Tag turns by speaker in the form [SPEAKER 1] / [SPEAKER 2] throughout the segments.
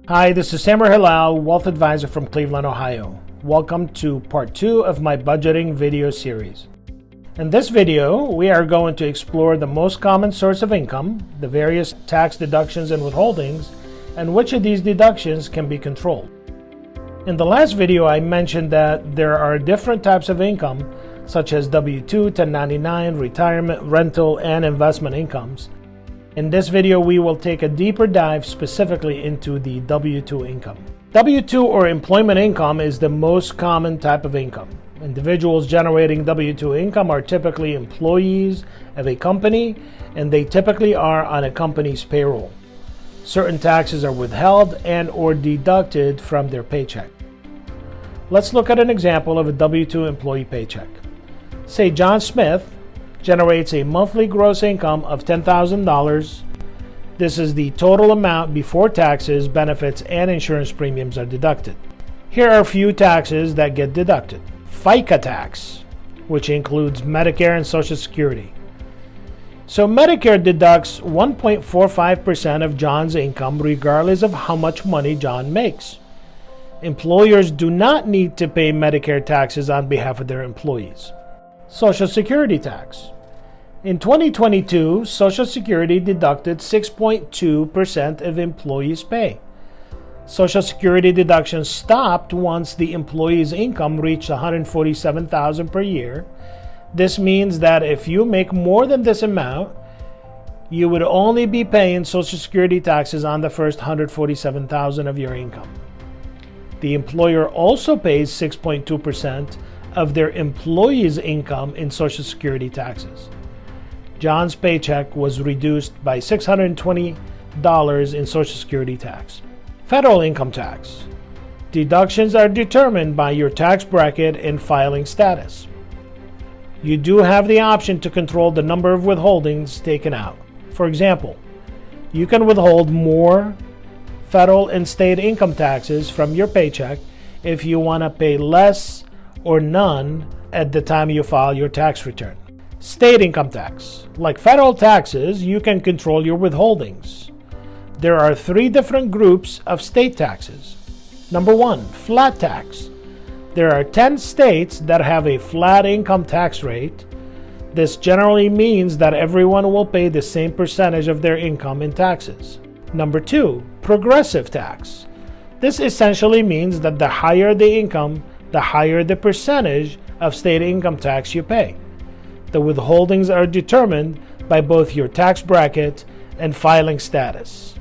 [SPEAKER 1] Hi, this is Samer Hilal, Wealth Advisor from Cleveland, Ohio. Welcome to part 2 of my budgeting video series. In this video, we are going to explore the most common source of income, the various tax deductions and withholdings, and which of these deductions can be controlled. In the last video, I mentioned that there are different types of income, such as W-2, 1099, retirement, rental, and investment incomes. In this video, we will take a deeper dive specifically into the W-2 income. W-2 or employment income is the most common type of income. Individuals generating W-2 income are typically employees of a company, and they typically are on a company's payroll. Certain taxes are withheld and or deducted from their paycheck. Let's look at an example of a W-2 employee paycheck. Say John Smith generates a monthly gross income of $10,000. This is the total amount before taxes, benefits, and insurance premiums are deducted. Here are a few taxes that get deducted. FICA tax, which includes Medicare and Social Security. So Medicare deducts 1.45% of John's income regardless of how much money John makes. Employers do not need to pay Medicare taxes on behalf of their employees. Social Security tax. In 2022, Social Security deducted 6.2% of employees' pay. Social Security deductions stopped once the employee's income reached $147,000 per year. This means that if you make more than this amount, you would only be paying Social Security taxes on the first $147,000 of your income. The employer also pays 6.2% of their employees' income in Social Security taxes. John's paycheck was reduced by $620 in Social Security tax. Federal income tax. Deductions are determined by your tax bracket and filing status. You do have the option to control the number of withholdings taken out. For example, you can withhold more federal and state income taxes from your paycheck if you want to pay less or none at the time you file your tax return. State income tax. Like federal taxes, you can control your withholdings. There are 3 different groups of state taxes. Number 1, flat tax. There are 10 states that have a flat income tax rate. This generally means that everyone will pay the same percentage of their income in taxes. Number 2, progressive tax. This essentially means that the higher the income, the higher the percentage of state income tax you pay. The withholdings are determined by both your tax bracket and filing status.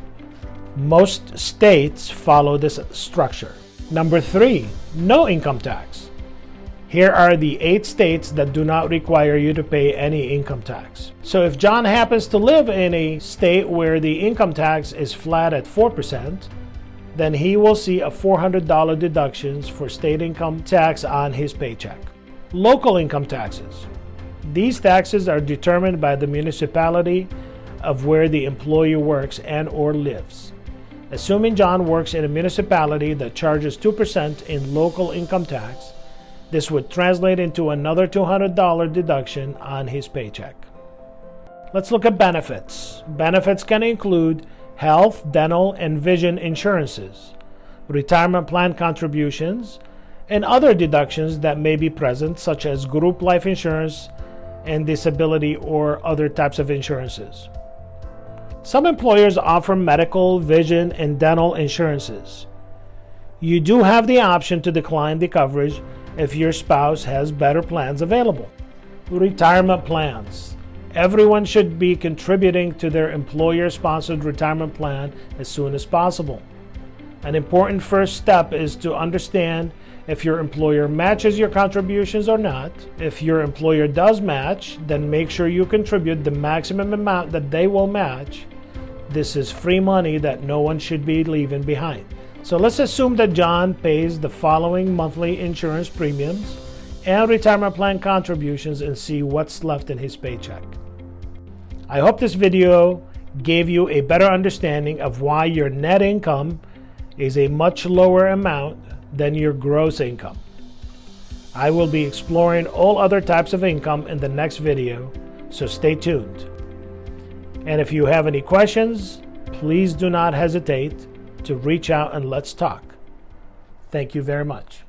[SPEAKER 1] Most states follow this structure. Number 3, no income tax. Here are the 8 states that do not require you to pay any income tax. So if John happens to live in a state where the income tax is flat at 4%, then he will see a $400 deductions for state income tax on his paycheck. Local income taxes. These taxes are determined by the municipality of where the employee works and or lives. Assuming John works in a municipality that charges 2% in local income tax, this would translate into another $200 deduction on his paycheck. Let's look at benefits. Benefits can include health, dental, and vision insurances, retirement plan contributions, and other deductions that may be present, such as group life insurance and disability or other types of insurances. Some employers offer medical, vision, and dental insurances. You do have the option to decline the coverage if your spouse has better plans available. Retirement plans. Everyone should be contributing to their employer-sponsored retirement plan as soon as possible. An important first step is to understand if your employer matches your contributions or not. If your employer does match, then make sure you contribute the maximum amount that they will match. This is free money that no one should be leaving behind. So let's assume that John pays the following monthly insurance premiums and retirement plan contributions and see what's left in his paycheck. I hope this video gave you a better understanding of why your net income is a much lower amount than your gross income. I will be exploring all other types of income in the next video, so stay tuned. And if you have any questions, please do not hesitate to reach out and let's talk. Thank you very much.